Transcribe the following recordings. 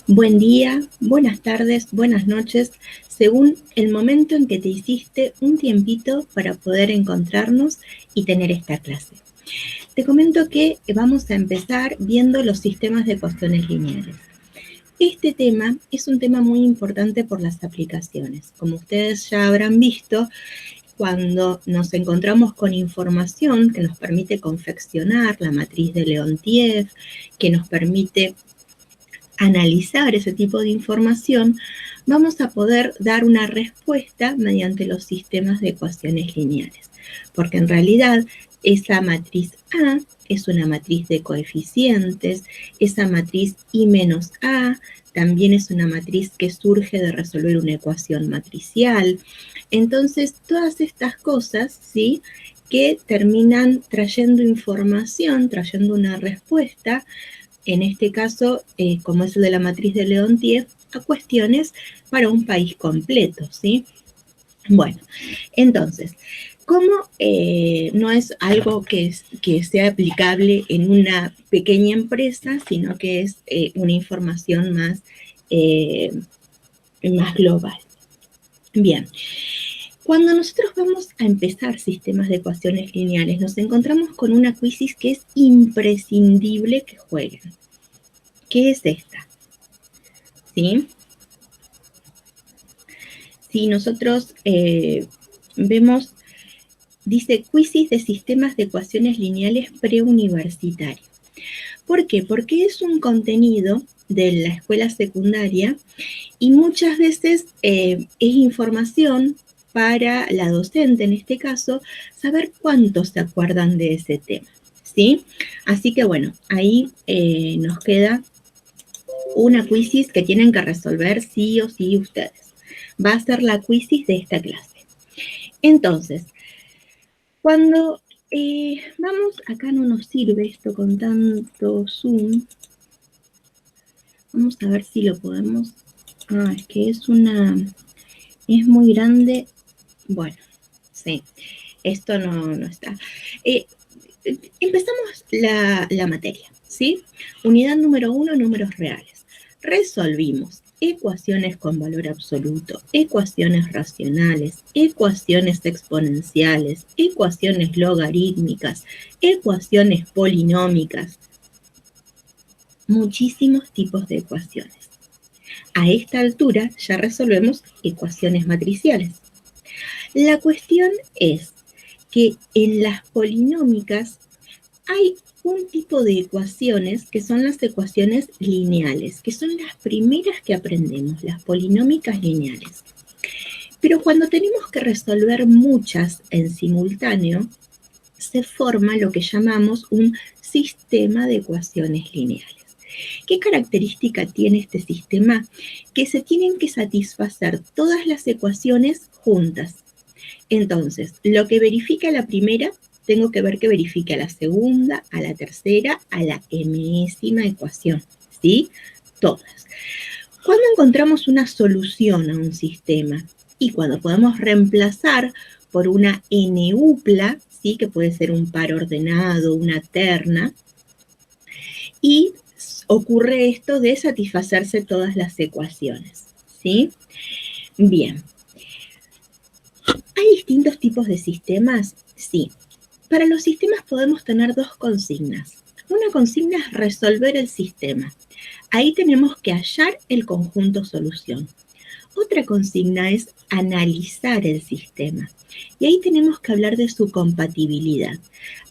Buen día, buenas tardes, buenas noches, según el momento en que te hiciste un tiempito para poder encontrarnos y tener esta clase. Te comento que vamos a empezar viendo los sistemas de ecuaciones lineales. Este tema es un tema muy importante por las aplicaciones. Como ustedes ya habrán visto, cuando nos encontramos con información que nos permite confeccionar la matriz de Leontief, que nos permite analizar ese tipo de información, vamos a poder dar una respuesta mediante los sistemas de ecuaciones lineales. Porque en realidad esa matriz A es una matriz de coeficientes, esa matriz I menos A también es una matriz que surge de resolver una ecuación matricial. Entonces, todas estas cosas, ¿sí?, que terminan trayendo información, trayendo una respuesta, en este caso, como es el de la matriz de Leontief, a cuestiones para un país completo, ¿sí? Bueno, entonces, como no es algo que sea aplicable en una pequeña empresa, sino que es una información más global. Bien, cuando nosotros vamos a empezar sistemas de ecuaciones lineales, nos encontramos con una crisis que es imprescindible que jueguen. ¿Qué es esta? ¿Sí? Si nosotros vemos, dice crisis de sistemas de ecuaciones lineales preuniversitario. ¿Por qué? Porque es un contenido de la escuela secundaria y muchas veces es información para la docente, en este caso, saber cuántos se acuerdan de ese tema, ¿sí? Así que bueno, ahí nos queda una quizzes que tienen que resolver sí o sí ustedes. Va a ser la quizzes de esta clase. Entonces, cuando vamos, acá no nos sirve esto con tanto zoom. Vamos a ver si lo podemos. Ah, es que es muy grande. Bueno, sí, esto no está. Empezamos la materia, ¿sí? Unidad número 1, números reales. Resolvimos ecuaciones con valor absoluto, ecuaciones racionales, ecuaciones exponenciales, ecuaciones logarítmicas, ecuaciones polinómicas, muchísimos tipos de ecuaciones. A esta altura ya resolvemos ecuaciones matriciales. La cuestión es que en las polinómicas hay un tipo de ecuaciones que son las ecuaciones lineales, que son las primeras que aprendemos, las polinómicas lineales. Pero cuando tenemos que resolver muchas en simultáneo, se forma lo que llamamos un sistema de ecuaciones lineales. ¿Qué característica tiene este sistema? Que se tienen que satisfacer todas las ecuaciones juntas. Entonces, lo que verifica la primera, tengo que ver que verifique a la segunda, a la tercera, a la enésima ecuación, ¿sí? Todas. Cuando encontramos una solución a un sistema y cuando podemos reemplazar por una n-upla, ¿sí?, que puede ser un par ordenado, una terna, y ocurre esto de satisfacerse todas las ecuaciones, ¿sí? Bien. ¿Hay distintos tipos de sistemas? Sí. Para los sistemas podemos tener dos consignas. Una consigna es resolver el sistema. Ahí tenemos que hallar el conjunto solución. Otra consigna es analizar el sistema. Y ahí tenemos que hablar de su compatibilidad.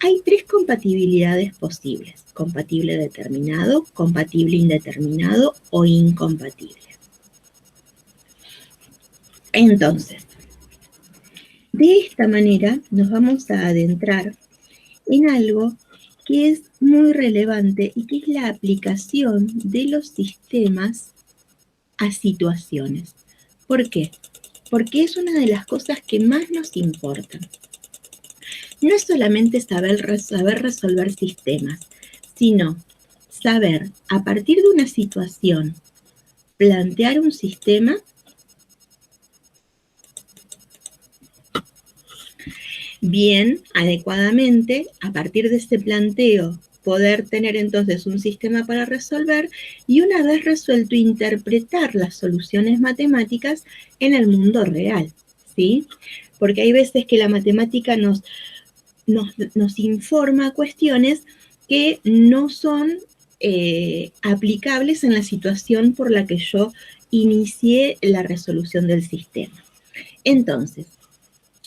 Hay tres compatibilidades posibles: compatible determinado, compatible indeterminado o incompatible. Entonces, de esta manera nos vamos a adentrar en algo que es muy relevante y que es la aplicación de los sistemas a situaciones. ¿Por qué? Porque es una de las cosas que más nos importan. No es solamente saber resolver sistemas, sino saber, a partir de una situación, plantear un sistema bien, adecuadamente, a partir de ese planteo poder tener entonces un sistema para resolver y una vez resuelto interpretar las soluciones matemáticas en el mundo real, ¿sí? Porque hay veces que la matemática nos informa cuestiones que no son aplicables en la situación por la que yo inicié la resolución del sistema. Entonces,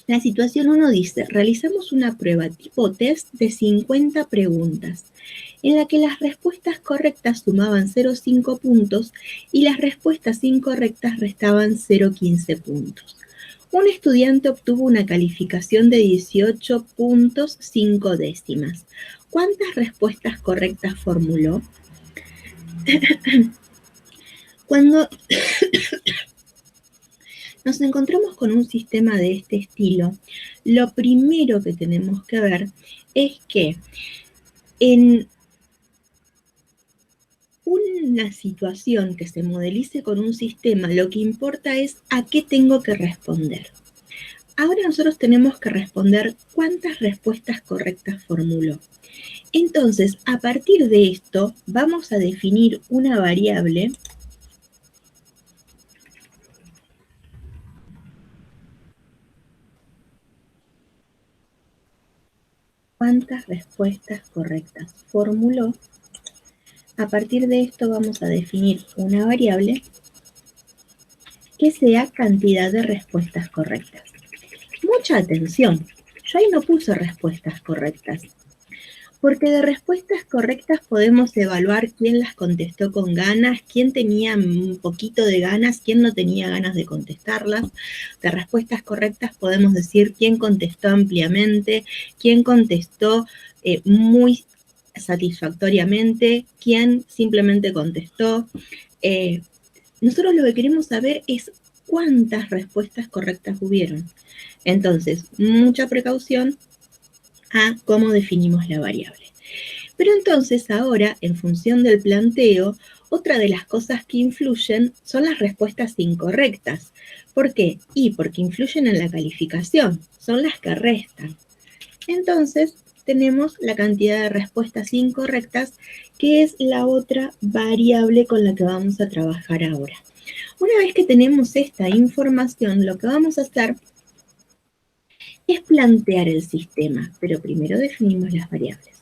la situación 1 dice, realizamos una prueba tipo test de 50 preguntas, en la que las respuestas correctas sumaban 0,5 puntos y las respuestas incorrectas restaban 0,15 puntos. Un estudiante obtuvo una calificación de 18 puntos 5 décimas. ¿Cuántas respuestas correctas formuló? Cuando nos encontramos con un sistema de este estilo, lo primero que tenemos que ver es que en una situación que se modelice con un sistema, lo que importa es a qué tengo que responder. Ahora nosotros tenemos que responder cuántas respuestas correctas formuló. Entonces, a partir de esto, vamos a definir una variable cuántas respuestas correctas formuló. A partir de esto vamos a definir una variable que sea cantidad de respuestas correctas. Mucha atención, yo ahí no puse respuestas correctas, porque de respuestas correctas podemos evaluar quién las contestó con ganas, quién tenía un poquito de ganas, quién no tenía ganas de contestarlas. De respuestas correctas podemos decir quién contestó ampliamente, quién contestó muy satisfactoriamente, quién simplemente contestó. Nosotros lo que queremos saber es cuántas respuestas correctas hubieron. Entonces, mucha precaución a cómo definimos la variable. Pero entonces ahora, en función del planteo, otra de las cosas que influyen son las respuestas incorrectas. ¿Por qué? Y porque influyen en la calificación, son las que restan. Entonces, tenemos la cantidad de respuestas incorrectas, que es la otra variable con la que vamos a trabajar ahora. Una vez que tenemos esta información, lo que vamos a hacer es plantear el sistema, pero primero definimos las variables.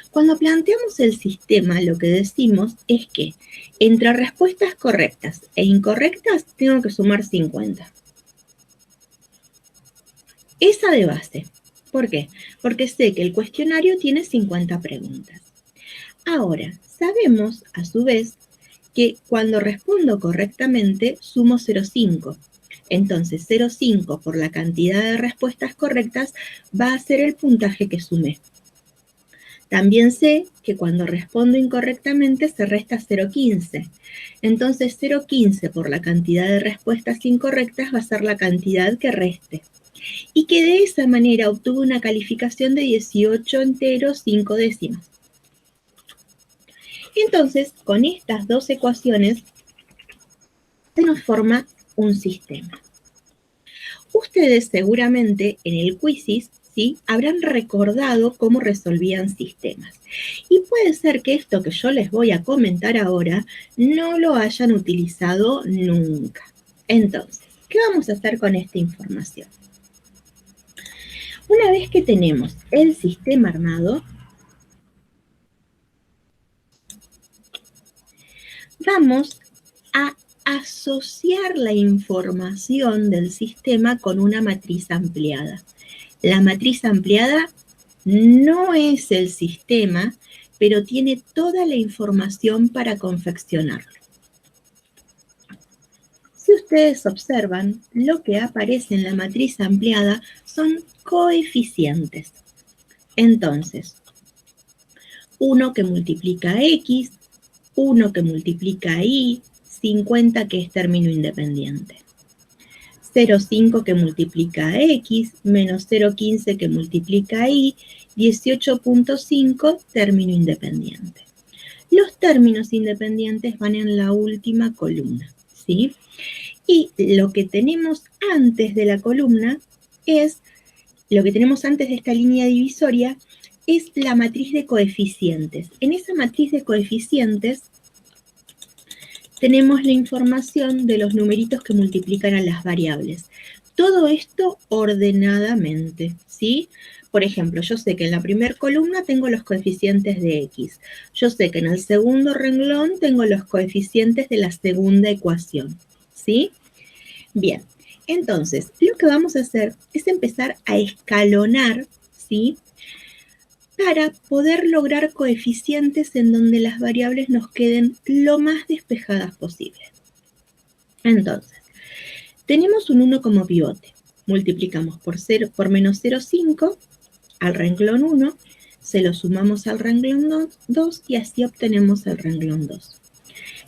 Cuando planteamos el sistema, lo que decimos es que entre respuestas correctas e incorrectas tengo que sumar 50. Esa de base. ¿Por qué? Porque sé que el cuestionario tiene 50 preguntas. Ahora, sabemos, a su vez, que cuando respondo correctamente, sumo 0,5. Entonces, 0,5 por la cantidad de respuestas correctas va a ser el puntaje que sumé. También sé que cuando respondo incorrectamente se resta 0,15. Entonces, 0,15 por la cantidad de respuestas incorrectas va a ser la cantidad que reste. Y que de esa manera obtuve una calificación de 18 enteros 5 décimas. Entonces, con estas dos ecuaciones, se nos forma un sistema. Ustedes seguramente en el Quizzes, ¿sí?, habrán recordado cómo resolvían sistemas. Y puede ser que esto que yo les voy a comentar ahora no lo hayan utilizado nunca. Entonces, ¿qué vamos a hacer con esta información? Una vez que tenemos el sistema armado, vamos a asociar la información del sistema con una matriz ampliada. La matriz ampliada no es el sistema, pero tiene toda la información para confeccionarlo. Si ustedes observan, lo que aparece en la matriz ampliada son coeficientes. Entonces, 1 que multiplica X, 1 que multiplica Y, 50 que es término independiente. 0,5 que multiplica X, menos 0,15 que multiplica Y, 18,5 término independiente. Los términos independientes van en la última columna, ¿sí? Y lo que tenemos antes de la columna es, lo que tenemos antes de esta línea divisoria es la matriz de coeficientes. En esa matriz de coeficientes tenemos la información de los numeritos que multiplican a las variables. Todo esto ordenadamente, ¿sí? Por ejemplo, yo sé que en la primera columna tengo los coeficientes de x. Yo sé que en el segundo renglón tengo los coeficientes de la segunda ecuación, ¿sí? Bien, entonces, lo que vamos a hacer es empezar a escalonar, ¿sí? Para poder lograr coeficientes en donde las variables nos queden lo más despejadas posible. Entonces, tenemos un 1 como pivote. Multiplicamos por menos 0,5 al renglón 1, se lo sumamos al renglón 2 y así obtenemos el renglón 2.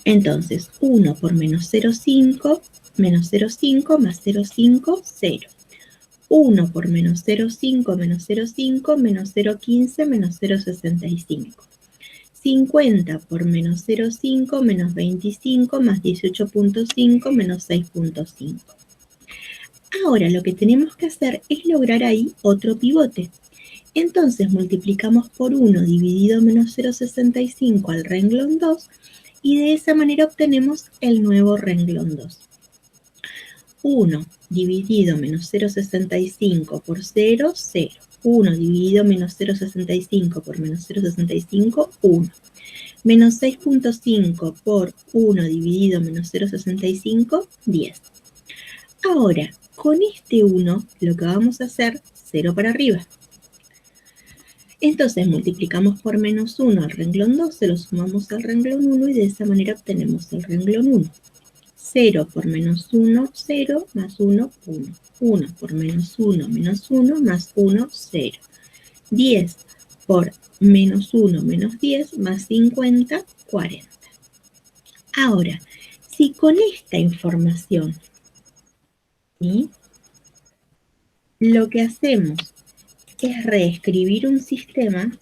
Entonces, 1 por menos 0,5, menos 0,5 más 0,5, 0. 1 por menos 0,5 menos 0,5 menos 0,15 menos 0,65. 50 por menos 0,5 menos 25 más 18,5 menos 6,5. Ahora lo que tenemos que hacer es lograr ahí otro pivote. Entonces multiplicamos por 1 dividido menos 0,65 al renglón 2 y de esa manera obtenemos el nuevo renglón 2. 1 dividido menos 0,65 por 0, 0. 1 dividido menos 0,65 por menos 0,65, 1. Menos 6,5 por 1 dividido menos 0,65, 10. Ahora, con este 1, lo que vamos a hacer, 0 para arriba. Entonces multiplicamos por menos 1 al renglón 2, se lo sumamos al renglón 1 y de esa manera obtenemos el renglón 1. 0 por menos 1, 0, más 1, 1. 1 por menos 1, menos 1, más 1, 0. 10 por menos 1, menos 10, más 50, 40. Ahora, si con esta información, ¿sí?, lo que hacemos es reescribir un sistema,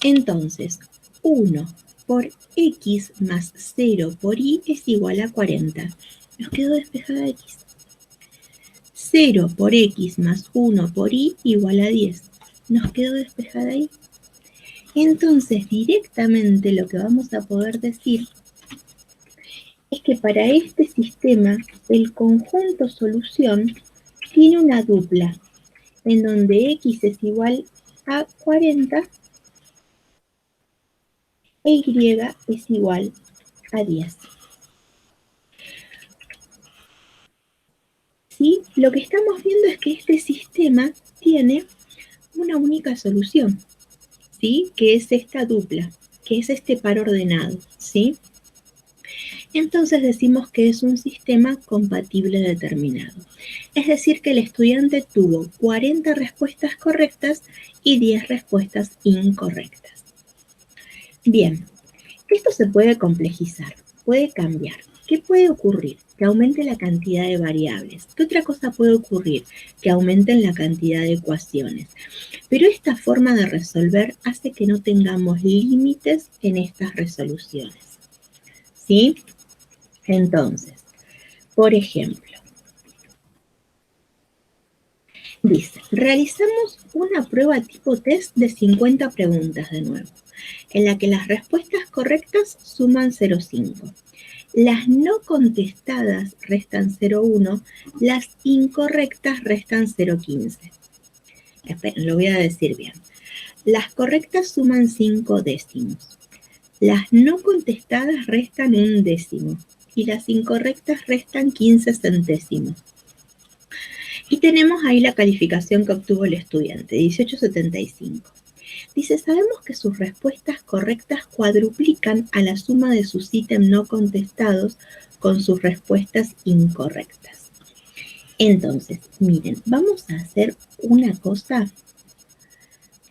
entonces 1 por x más 0 por y es igual a 40. Nos quedó despejada x. 0 por x más 1 por y igual a 10. Nos quedó despejada y. Entonces, directamente lo que vamos a poder decir es que para este sistema, el conjunto solución tiene una dupla, en donde x es igual a 40 e y es igual a 10. ¿Sí? Lo que estamos viendo es que este sistema tiene una única solución, ¿sí?, que es esta dupla, que es este par ordenado, ¿sí? Entonces decimos que es un sistema compatible determinado. Es decir, que el estudiante tuvo 40 respuestas correctas y 10 respuestas incorrectas. Bien, esto se puede complejizar, puede cambiar. ¿Qué puede ocurrir? Que aumente la cantidad de variables. ¿Qué otra cosa puede ocurrir? Que aumenten la cantidad de ecuaciones. Pero esta forma de resolver hace que no tengamos límites en estas resoluciones, ¿sí? Entonces, por ejemplo, dice, realizamos una prueba tipo test de 50 preguntas de nuevo, en la que las respuestas correctas suman 0,5. Las no contestadas restan 0,1, las incorrectas restan 0,15. Esperen, lo voy a decir bien. Las correctas suman 5 décimos. Las no contestadas restan 1 décimo y las incorrectas restan 15 centésimos. Y tenemos ahí la calificación que obtuvo el estudiante, 18,75. Dice, sabemos que sus respuestas correctas cuadruplican a la suma de sus ítems no contestados con sus respuestas incorrectas. Entonces, miren, vamos a hacer una cosa,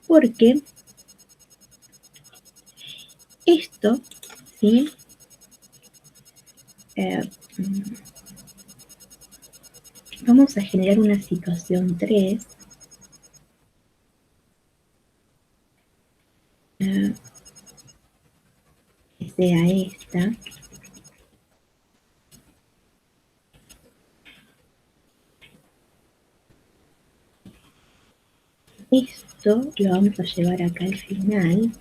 porque esto, ¿sí? Vamos a generar una situación 3. Que sea esta. Esto lo vamos a llevar acá al final.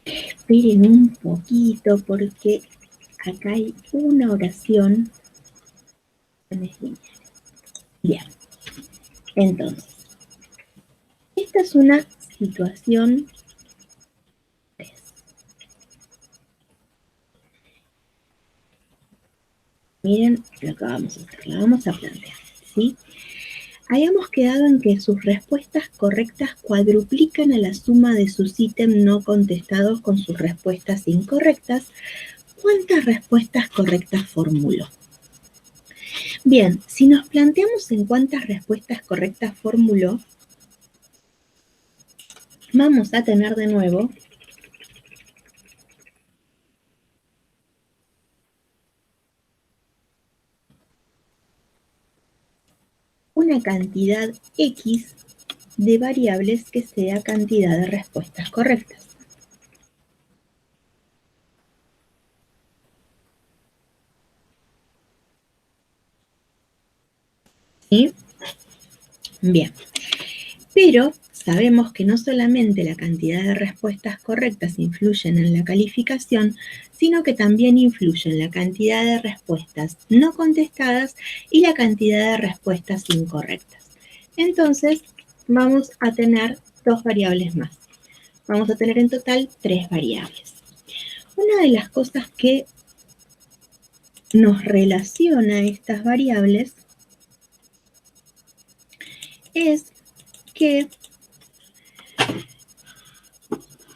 Esperen un poquito porque acá hay una oración. Bien, entonces, esta es una situación 3. Miren lo que vamos a hacer, la vamos a plantear, ¿sí? Habíamos quedado en que sus respuestas correctas cuadruplican a la suma de sus ítems no contestados con sus respuestas incorrectas. ¿Cuántas respuestas correctas formuló? Bien, si nos planteamos en cuántas respuestas correctas formuló, vamos a tener de nuevo una cantidad X de variables que sea cantidad de respuestas correctas. ¿Sí? Bien. Pero sabemos que no solamente la cantidad de respuestas correctas influyen en la calificación, sino que también influyen la cantidad de respuestas no contestadas y la cantidad de respuestas incorrectas. Entonces, vamos a tener dos variables más. Vamos a tener en total 3 variables. Una de las cosas que nos relaciona estas variables es que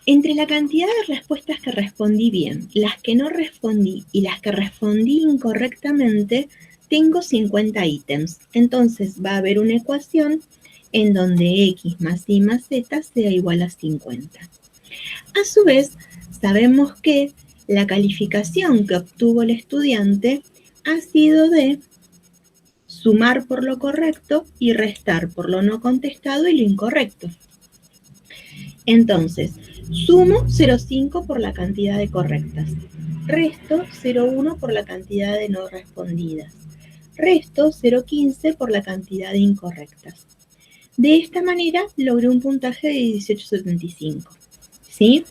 entre la cantidad de respuestas que respondí bien, las que no respondí y las que respondí incorrectamente, tengo 50 ítems. Entonces va a haber una ecuación en donde x más y más z sea igual a 50. A su vez, sabemos que la calificación que obtuvo el estudiante ha sido de sumar por lo correcto y restar por lo no contestado y lo incorrecto. Entonces, sumo 0,5 por la cantidad de correctas, resto 0,1 por la cantidad de no respondidas, resto 0,15 por la cantidad de incorrectas. De esta manera logré un puntaje de 18,75. ¿Sí?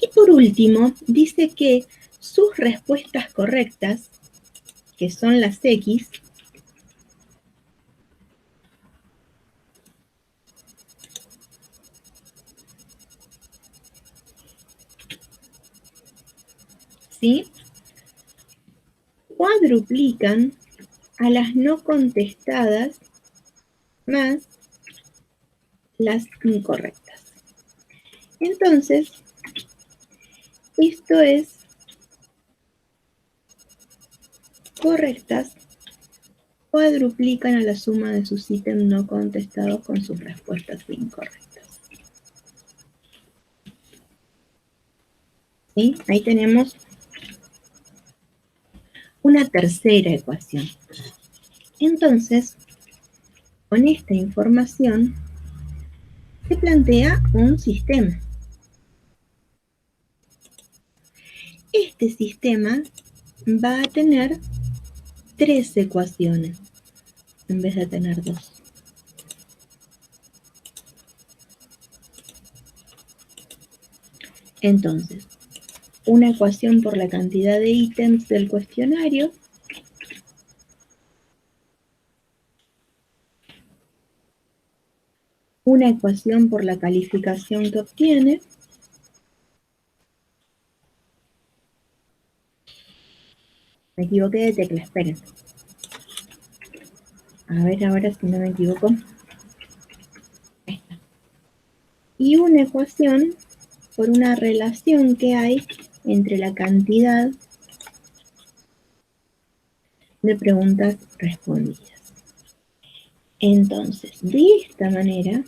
Y por último, dice que sus respuestas correctas, que son las X, ¿sí?, cuadruplican a las no contestadas más las incorrectas. Entonces, esto es correctas cuadruplican a la suma de sus ítems no contestados con sus respuestas incorrectas. ¿Sí? Ahí tenemos una tercera ecuación. Entonces, con esta información se plantea un sistema. Este sistema va a tener 3 ecuaciones en vez de tener 2. Entonces, una ecuación por la cantidad de ítems del cuestionario, una ecuación por la calificación que obtiene, me equivoqué de tecla, esperen. A ver ahora si no me equivoco. Ahí está. Y una ecuación por una relación que hay entre la cantidad de preguntas respondidas. Entonces, de esta manera,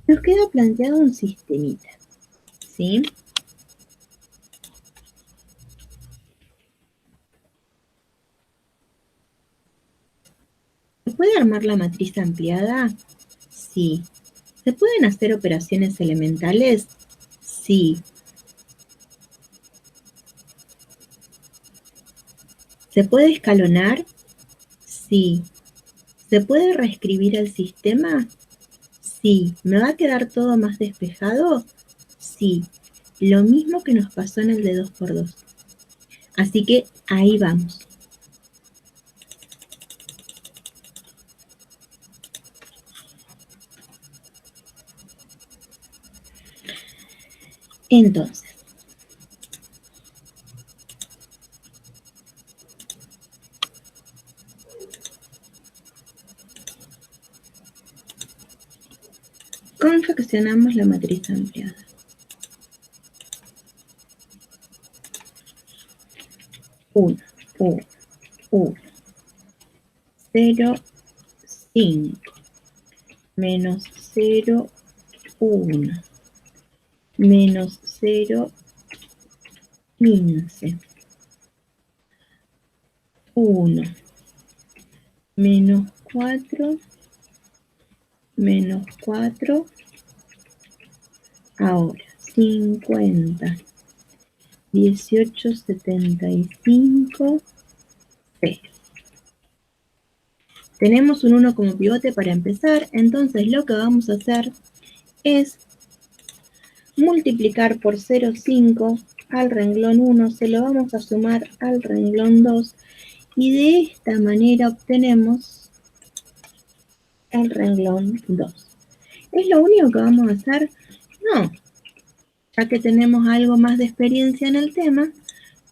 nos queda planteado un sistemita, ¿sí? ¿Se puede armar la matriz ampliada? Sí. ¿Se pueden hacer operaciones elementales? Sí. ¿Se puede escalonar? Sí. ¿Se puede reescribir el sistema? Sí. ¿Me va a quedar todo más despejado? Sí. Lo mismo que nos pasó en el de 2×2. Así que ahí vamos. Entonces, confeccionamos la matriz ampliada. 1, 1, 1, 0, 5, menos 0, 1, menos 0, 15, 1, menos 4, menos 4, ahora 50, 18, 75, 0. Tenemos un 1 como pivote para empezar, entonces lo que vamos a hacer es multiplicar por 0,5 al renglón 1, se lo vamos a sumar al renglón 2 y de esta manera obtenemos el renglón 2. ¿Es lo único que vamos a hacer? No, ya que tenemos algo más de experiencia en el tema,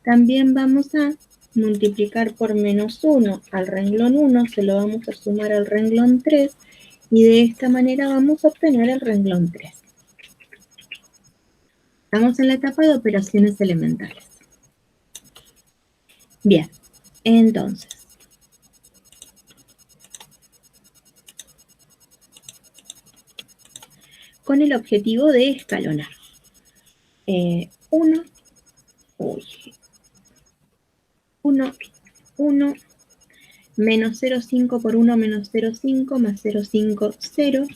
también vamos a multiplicar por menos 1 al renglón 1, se lo vamos a sumar al renglón 3 y de esta manera vamos a obtener el renglón 3. Estamos en la etapa de operaciones elementales. Bien, entonces, con el objetivo de escalonar. 1, 1, menos 0,5 por 1 menos 0,5 más 0,5, 0,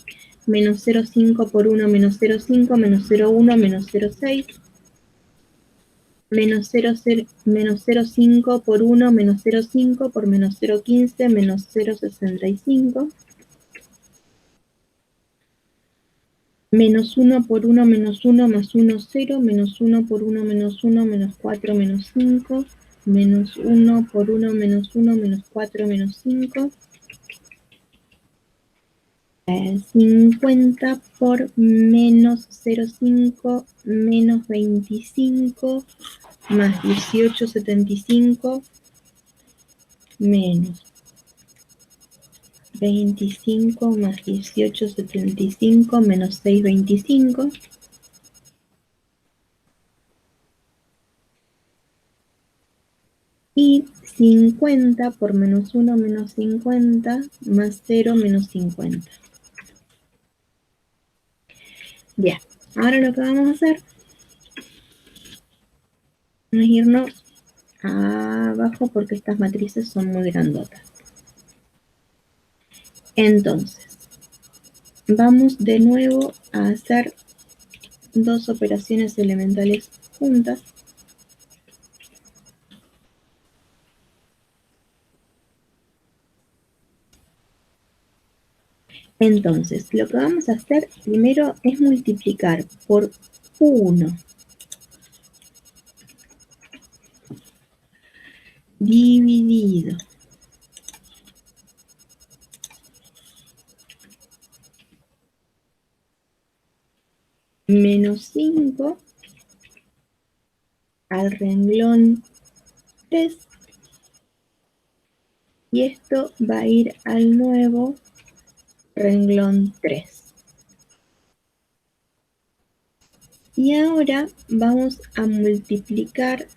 menos 0,5 por 1 menos 0,5 menos 0,1 menos 0,6, menos 0,5 por 1 menos 0,5 por menos 0,15 menos 0,65, menos 1 por 1 menos 1 más 1, 0, menos 1 por 1 menos 1 menos 4 menos 5, menos 1 por 1 menos 1 menos 4 menos 5, 50 por menos 0,5 menos 25 más 18,75 menos 25 más 18,75 menos 6,25. Y 50 por menos 1 menos 50 más 0 menos 50. Bien, ahora lo que vamos a hacer es irnos abajo porque estas matrices son muy grandotas. Entonces, vamos de nuevo a hacer dos operaciones elementales juntas. Entonces, lo que vamos a hacer primero es multiplicar por 1 dividido menos 5 al renglón 3 y esto va a ir al nuevo renglón 3. Y ahora vamos a multiplicar,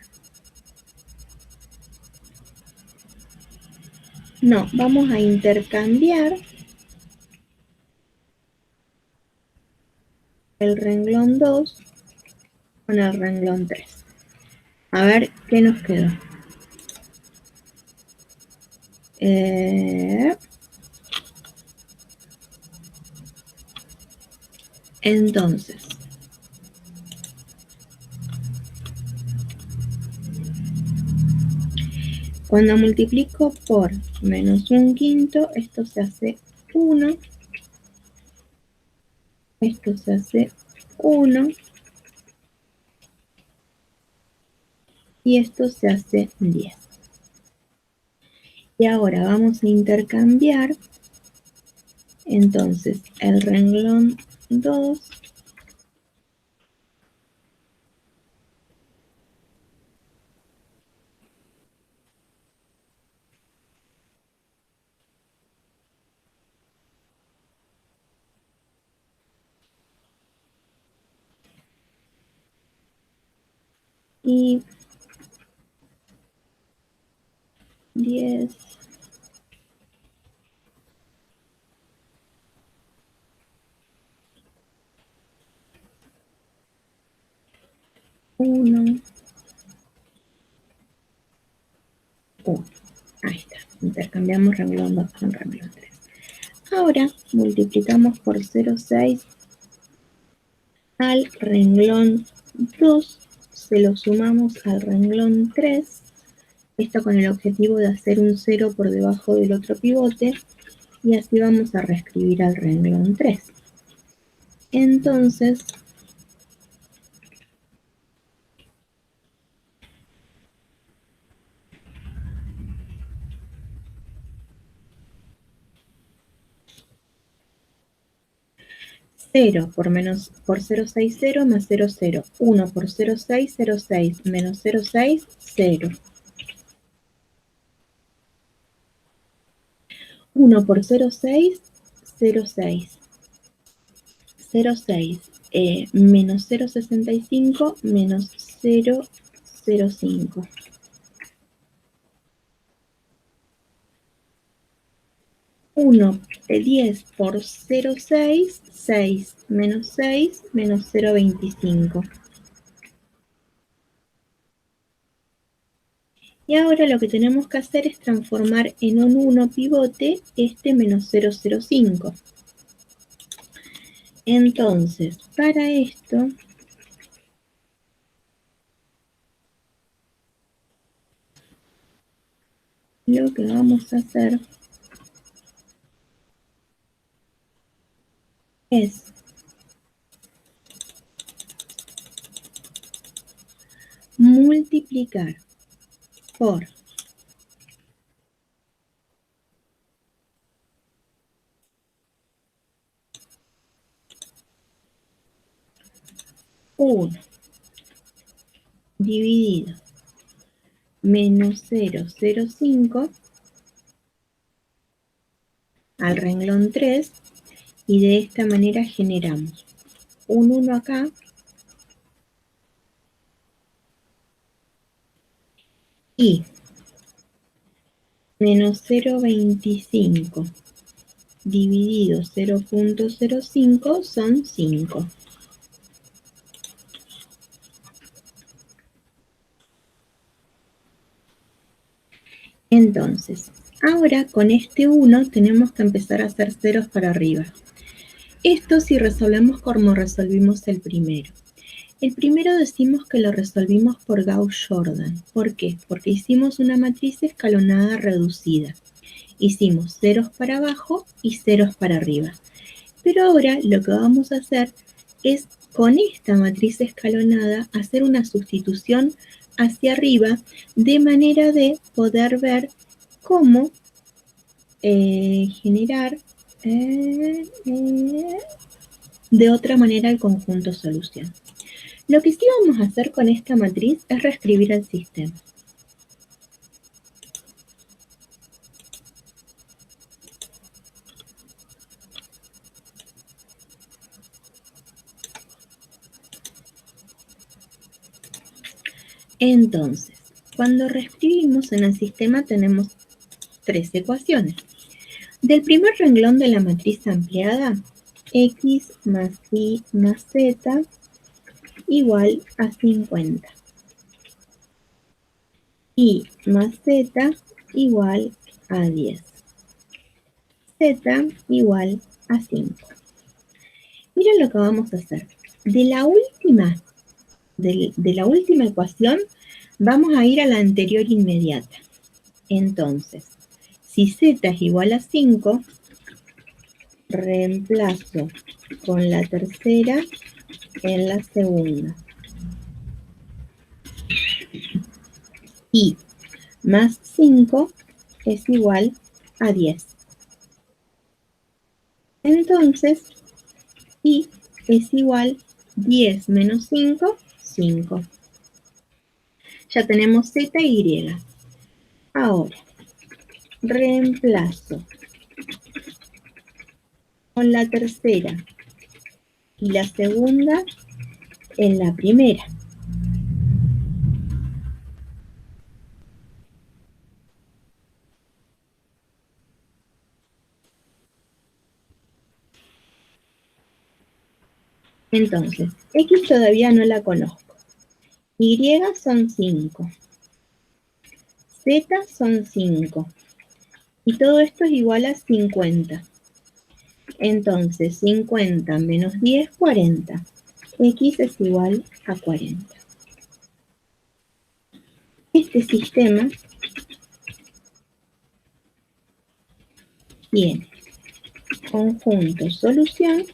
no, vamos a intercambiar el renglón 2 con el renglón 3. A ver qué nos quedó. Entonces, cuando multiplico por menos un quinto, esto se hace 1, esto se hace 1, y esto se hace 10. Y ahora vamos a intercambiar, entonces, el renglón 2 y 10, 1, 1. Ahí está. Intercambiamos renglón 2 con renglón 3. Ahora multiplicamos por 0,6 al renglón 2, se lo sumamos al renglón 3, esto con el objetivo de hacer un 0 por debajo del otro pivote, y así vamos a reescribir al renglón 3. Entonces, cero por 0,60 más 0,0. 1 por 0,6, 0,6 menos 0,6, 0. 1 por 0,6, 0,6. 0,6 menos 0,65 menos 0,05. 1 de 10 por 0,6, 6 menos 6 menos 0,25. Y ahora lo que tenemos que hacer es transformar en un 1 pivote este menos 0,05. Entonces, para esto, lo que vamos a hacer es multiplicar por 1 dividido menos 0,05 al renglón 3, y de esta manera generamos un 1 acá y menos 0,25 dividido 0,05 son 5. Entonces, ahora con este 1 tenemos que empezar a hacer ceros para arriba. Esto si resolvemos como resolvimos el primero. El primero decimos que lo resolvimos por Gauss-Jordan. ¿Por qué? Porque hicimos una matriz escalonada reducida. Hicimos ceros para abajo y ceros para arriba. Pero ahora lo que vamos a hacer es con esta matriz escalonada hacer una sustitución hacia arriba de manera de poder ver cómo generar de otra manera el conjunto solución. Lo que sí vamos a hacer con esta matriz es reescribir el sistema. Entonces, cuando reescribimos en el sistema tenemos 3 ecuaciones. Del primer renglón de la matriz ampliada, x más y más z igual a 50. Y más z igual a 10. Z igual a 5. Miren lo que vamos a hacer. De la última ecuación, vamos a ir a la anterior inmediata. Entonces, si z es igual a 5, reemplazo con la tercera en la segunda. Y más 5 es igual a 10. Entonces, y es igual 10 menos 5, 5. Ya tenemos z y y. Ahora, reemplazo con la tercera y la segunda en la primera. Entonces, x todavía no la conozco. Y son 5. Z son 5. Y todo esto es igual a 50. Entonces, 50 menos 10, 40. X es igual a 40. Este sistema tiene conjunto solución,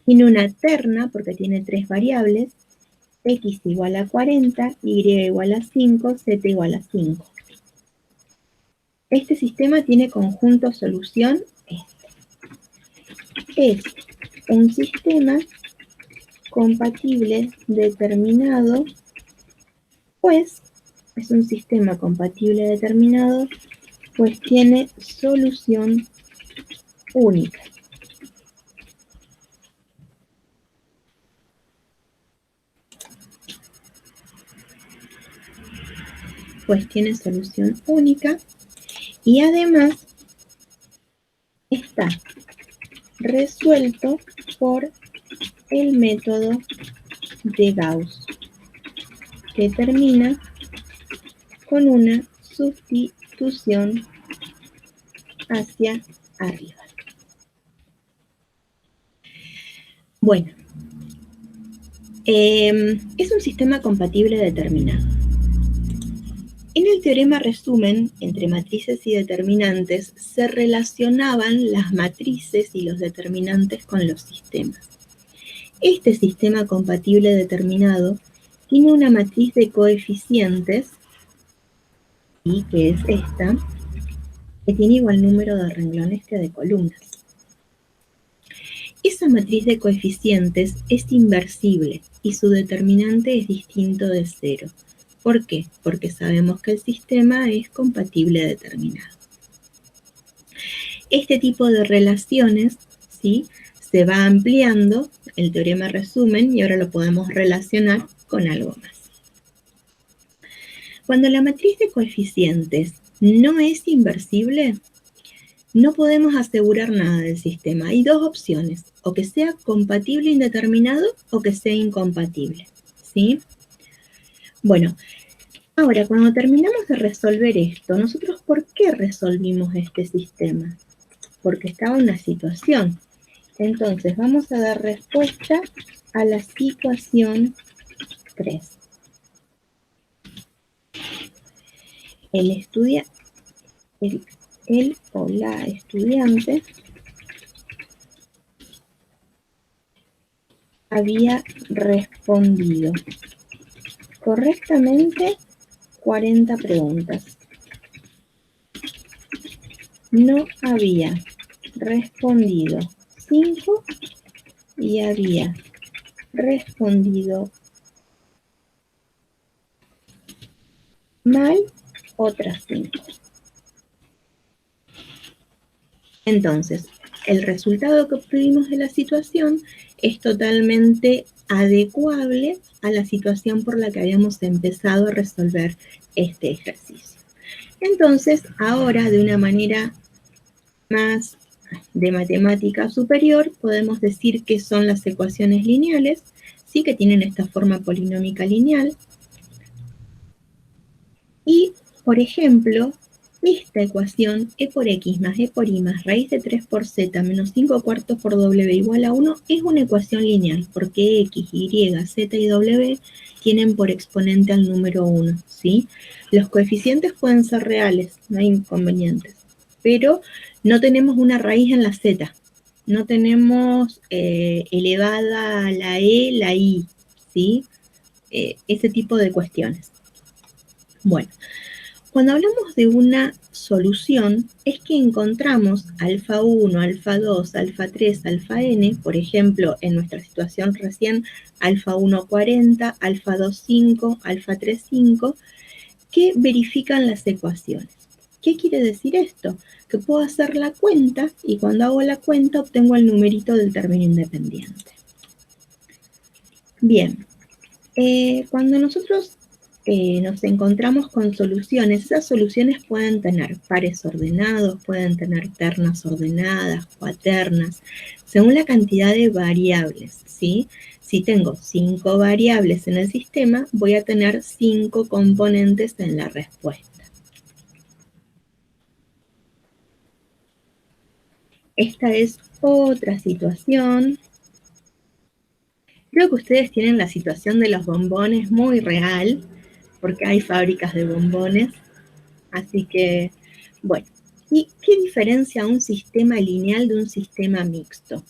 tiene una terna porque tiene 3 variables, x igual a 40, y igual a 5, z igual a 5. Este sistema tiene conjunto solución es un sistema compatible determinado, pues es un sistema compatible determinado, pues tiene solución única. Pues tiene solución única y además está resuelto por el método de Gauss, que termina con una sustitución hacia arriba. Bueno, es un sistema compatible determinado. En el teorema resumen, entre matrices y determinantes, se relacionaban las matrices y los determinantes con los sistemas. Este sistema compatible determinado tiene una matriz de coeficientes, y que es esta, que tiene igual número de renglones que de columnas. Esa matriz de coeficientes es inversible y su determinante es distinto de 0. ¿Por qué? Porque sabemos que el sistema es compatible determinado. Este tipo de relaciones, ¿sí?, se va ampliando, el teorema resumen, y ahora lo podemos relacionar con algo más. Cuando la matriz de coeficientes no es inversible, no podemos asegurar nada del sistema. Hay dos opciones, o que sea compatible indeterminado o que sea incompatible, ¿sí? Bueno, ahora cuando terminamos de resolver esto, ¿nosotros por qué resolvimos este sistema? Porque estaba en una situación. Entonces vamos a dar respuesta a la situación 3. El o la estudiante había respondido correctamente 40 preguntas. No había respondido 5 y había respondido mal otras 5. Entonces, el resultado que obtuvimos de la situación es totalmente adecuable a la situación por la que habíamos empezado a resolver este ejercicio. Entonces, ahora de una manera más de matemática superior, podemos decir que son las ecuaciones lineales, sí, que tienen esta forma polinómica lineal. Y, por ejemplo, esta ecuación, e por x más e por y más raíz de 3 por z menos 5 cuartos por w igual a 1, es una ecuación lineal, porque x, y, z y w tienen por exponente al número 1, ¿sí? Los coeficientes pueden ser reales, no hay inconvenientes, pero no tenemos una raíz en la z, no tenemos elevada a la e, la i, ¿sí? Ese tipo de cuestiones. Bueno, cuando hablamos de una solución, es que encontramos alfa 1, alfa 2, alfa 3, alfa n, por ejemplo, en nuestra situación recién, alfa 1, 40, alfa 2, 5, alfa 3, 5, que verifican las ecuaciones. ¿Qué quiere decir esto? Que puedo hacer la cuenta y cuando hago la cuenta obtengo el numerito del término independiente. Bien, cuando nosotros nos encontramos con soluciones, esas soluciones pueden tener pares ordenados, pueden tener ternas ordenadas, cuaternas, según la cantidad de variables, ¿sí? Si tengo 5 variables en el sistema, voy a tener 5 componentes en la respuesta. Esta es otra situación. Creo que ustedes tienen la situación de los bombones muy real, porque hay fábricas de bombones. Así que, bueno, ¿y qué diferencia un sistema lineal de un sistema mixto?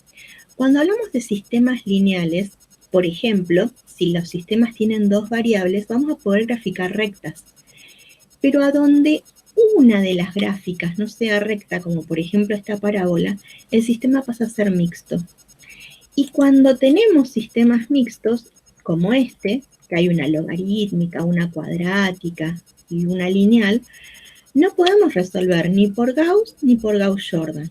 Cuando hablamos de sistemas lineales, por ejemplo, si los sistemas tienen 2 variables, vamos a poder graficar rectas. Pero a donde una de las gráficas no sea recta, como por ejemplo esta parábola, el sistema pasa a ser mixto. Y cuando tenemos sistemas mixtos, como este, que hay una logarítmica, una cuadrática y una lineal, no podemos resolver ni por Gauss ni por Gauss-Jordan.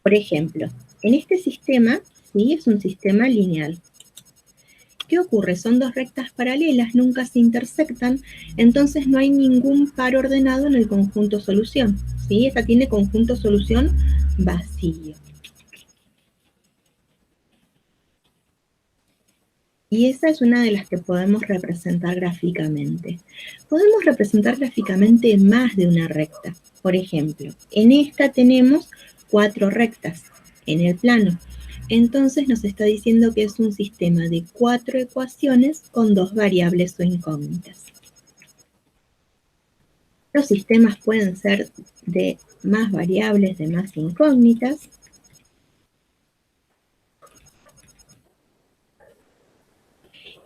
Por ejemplo, en este sistema, ¿sí? Es un sistema lineal. ¿Qué ocurre? Son 2 rectas paralelas, nunca se intersectan, entonces no hay ningún par ordenado en el conjunto solución, ¿sí? Esta tiene conjunto solución vacío. Y esa es una de las que podemos representar gráficamente. Podemos representar gráficamente más de una recta. Por ejemplo, en esta tenemos 4 rectas en el plano. Entonces nos está diciendo que es un sistema de 4 ecuaciones con 2 variables o incógnitas. Los sistemas pueden ser de más variables, de más incógnitas.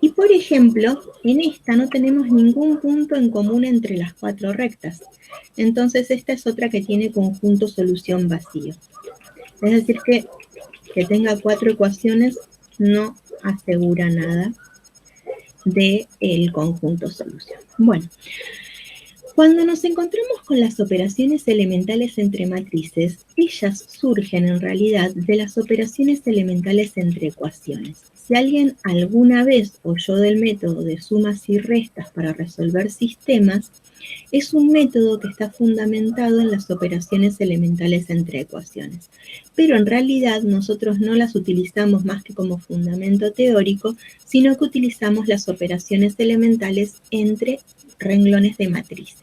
Y por ejemplo, en esta no tenemos ningún punto en común entre las 4 rectas. Entonces esta es otra que tiene conjunto solución vacío. Es decir que tenga 4 ecuaciones no asegura nada del conjunto solución. Bueno, cuando nos encontramos con las operaciones elementales entre matrices, ellas surgen en realidad de las operaciones elementales entre ecuaciones. Si alguien alguna vez oyó del método de sumas y restas para resolver sistemas, es un método que está fundamentado en las operaciones elementales entre ecuaciones. Pero en realidad nosotros no las utilizamos más que como fundamento teórico, sino que utilizamos las operaciones elementales entre renglones de matrices.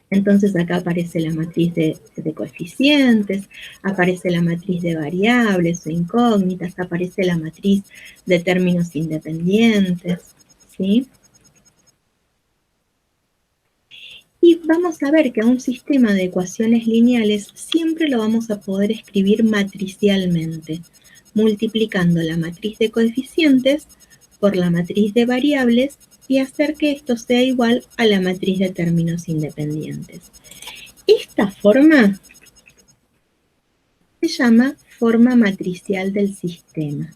Entonces acá aparece la matriz de coeficientes, aparece la matriz de variables o incógnitas, aparece la matriz de términos independientes, ¿sí? Y vamos a ver que a un sistema de ecuaciones lineales siempre lo vamos a poder escribir matricialmente, multiplicando la matriz de coeficientes por la matriz de variables y hacer que esto sea igual a la matriz de términos independientes. Esta forma se llama forma matricial del sistema.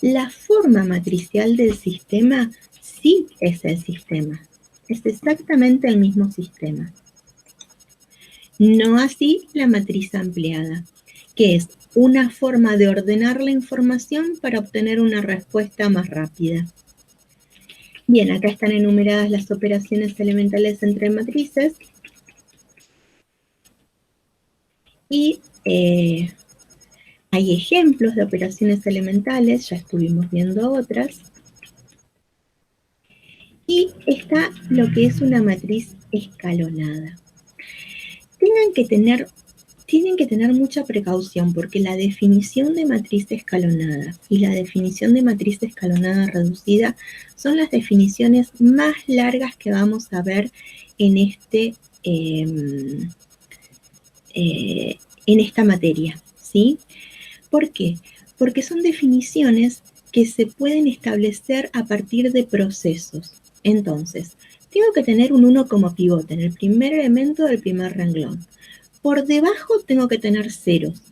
La forma matricial del sistema sí es el sistema. Es exactamente el mismo sistema. No así la matriz ampliada, que es una forma de ordenar la información para obtener una respuesta más rápida. Bien, acá están enumeradas las operaciones elementales entre matrices. Y Hay ejemplos de operaciones elementales, ya estuvimos viendo otras. Y está lo que es una matriz escalonada. Tienen que tener mucha precaución porque la definición de matriz escalonada y la definición de matriz escalonada reducida son las definiciones más largas que vamos a ver en, en esta materia, ¿sí? ¿Por qué? Porque son definiciones que se pueden establecer a partir de procesos. Entonces, tengo que tener un 1 como pivote en el primer elemento del primer renglón. Por debajo tengo que tener ceros.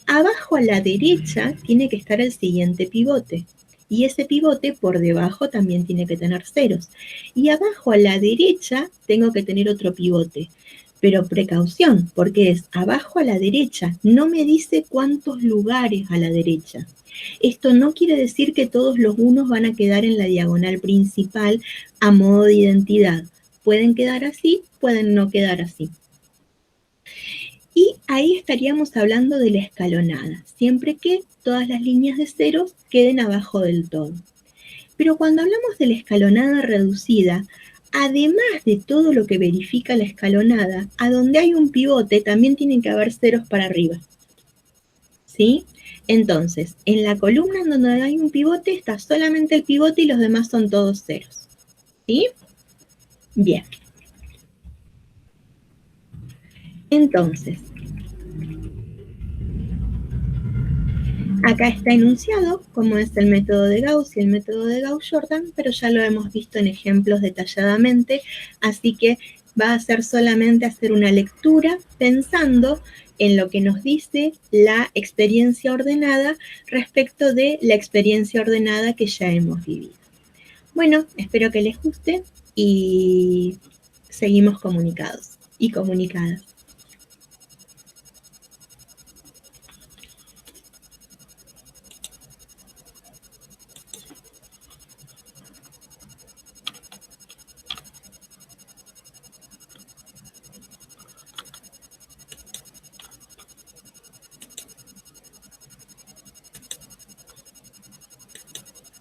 Abajo a la derecha tiene que estar el siguiente pivote. Y ese pivote por debajo también tiene que tener ceros. Y abajo a la derecha tengo que tener otro pivote. Pero precaución, porque es abajo a la derecha. No me dice cuántos lugares a la derecha. Esto no quiere decir que todos los unos van a quedar en la diagonal principal a modo de identidad. Pueden quedar así, pueden no quedar así. Y ahí estaríamos hablando de la escalonada, siempre que todas las líneas de ceros queden abajo del todo. Pero cuando hablamos de la escalonada reducida, además de todo lo que verifica la escalonada, a donde hay un pivote también tienen que haber ceros para arriba. ¿Sí? Entonces, en la columna en donde hay un pivote está solamente el pivote y los demás son todos ceros. ¿Sí? Bien. Entonces, acá está enunciado cómo es el método de Gauss y el método de Gauss-Jordan, pero ya lo hemos visto en ejemplos detalladamente, así que va a ser solamente hacer una lectura pensando en lo que nos dice la experiencia ordenada respecto de la experiencia ordenada que ya hemos vivido. Bueno, espero que les guste y seguimos comunicados y comunicadas.